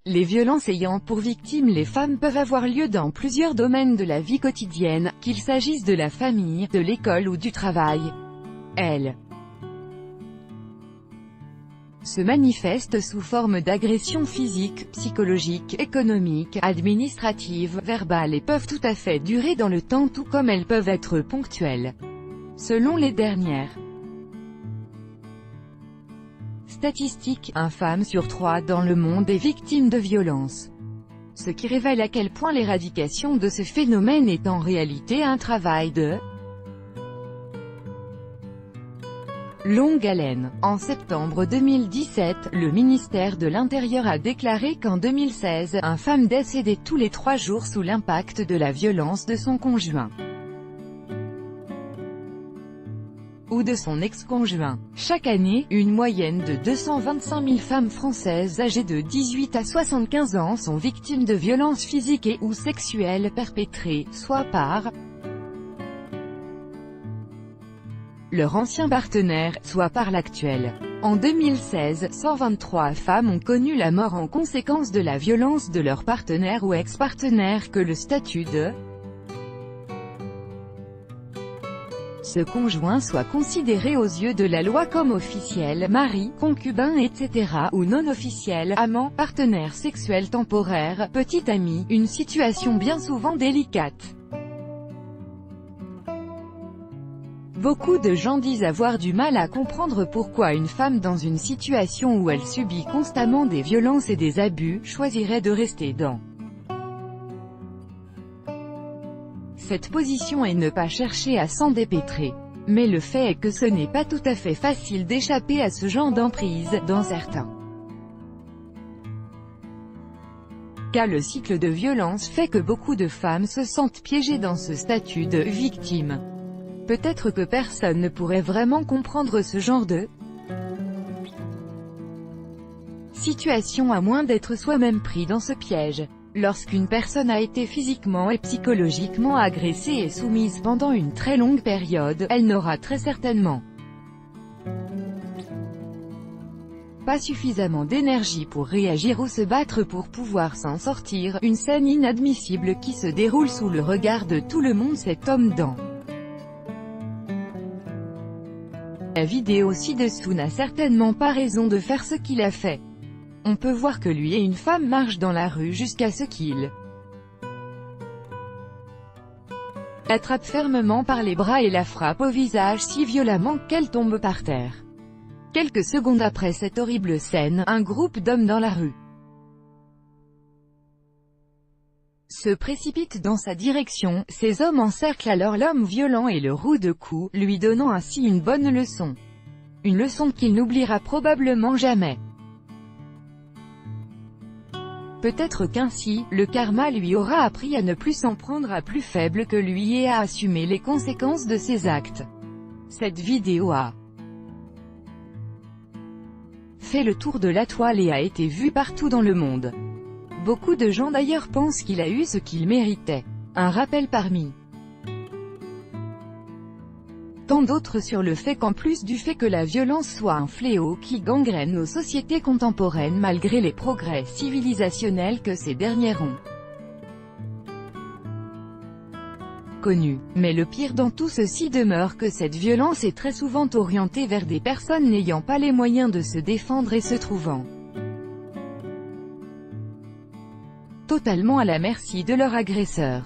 Les violences ayant pour victimes les femmes peuvent avoir lieu dans plusieurs domaines de la vie quotidienne, qu'il s'agisse de la famille, de l'école ou du travail. Elles se manifestent sous forme d'agressions physiques, psychologiques, économiques, administratives, verbales et peuvent tout à fait durer dans le temps tout comme elles peuvent être ponctuelles. Selon les dernières statistiques, une femme sur 3 dans le monde est victime de violences. Ce qui révèle à quel point l'éradication de ce phénomène est en réalité un travail de longue haleine. En septembre 2017, le ministère de l'Intérieur a déclaré qu'en 2016, une femme décédait tous les 3 jours sous l'impact de la violence de son conjoint ou de son ex-conjoint. Chaque année, une moyenne de 225 000 femmes françaises âgées de 18 à 75 ans sont victimes de violences physiques et ou sexuelles perpétrées, soit par leur ancien partenaire, soit par l'actuel. En 2016, 123 femmes ont connu la mort en conséquence de la violence de leur partenaire ou ex-partenaire que le statut de ce conjoint soit considéré aux yeux de la loi comme officiel, mari, concubin etc. ou non officiel, amant, partenaire sexuel temporaire, petit ami, une situation bien souvent délicate. Beaucoup de gens disent avoir du mal à comprendre pourquoi une femme dans une situation où elle subit constamment des violences et des abus, choisirait de rester dans cette position et ne pas chercher à s'en dépêtrer. Mais le fait est que ce n'est pas tout à fait facile d'échapper à ce genre d'emprise, dans certains cas le cycle de violence fait que beaucoup de femmes se sentent piégées dans ce statut de victime. Peut-être que personne ne pourrait vraiment comprendre ce genre de situation à moins d'être soi-même pris dans ce piège. Lorsqu'une personne a été physiquement et psychologiquement agressée et soumise pendant une très longue période, elle n'aura très certainement pas suffisamment d'énergie pour réagir ou se battre pour pouvoir s'en sortir. Une scène inadmissible qui se déroule sous le regard de tout le monde. Cet homme dans la vidéo ci-dessous n'a certainement pas raison de faire ce qu'il a fait. On peut voir que lui et une femme marchent dans la rue jusqu'à ce qu'il l'attrape fermement par les bras et la frappe au visage si violemment qu'elle tombe par terre. Quelques secondes après cette horrible scène, un groupe d'hommes dans la rue se précipite dans sa direction. Ces hommes encerclent alors l'homme violent et le rouent de coups, lui donnant ainsi une bonne leçon. Une leçon qu'il n'oubliera probablement jamais. Peut-être qu'ainsi, le karma lui aura appris à ne plus s'en prendre à plus faible que lui et à assumer les conséquences de ses actes. Cette vidéo a fait le tour de la toile et a été vue partout dans le monde. Beaucoup de gens d'ailleurs pensent qu'il a eu ce qu'il méritait. Un rappel parmi tant d'autres sur le fait qu'en plus du fait que la violence soit un fléau qui gangrène nos sociétés contemporaines malgré les progrès civilisationnels que ces dernières ont connus. Mais le pire dans tout ceci demeure que cette violence est très souvent orientée vers des personnes n'ayant pas les moyens de se défendre et se trouvant totalement à la merci de leur agresseur.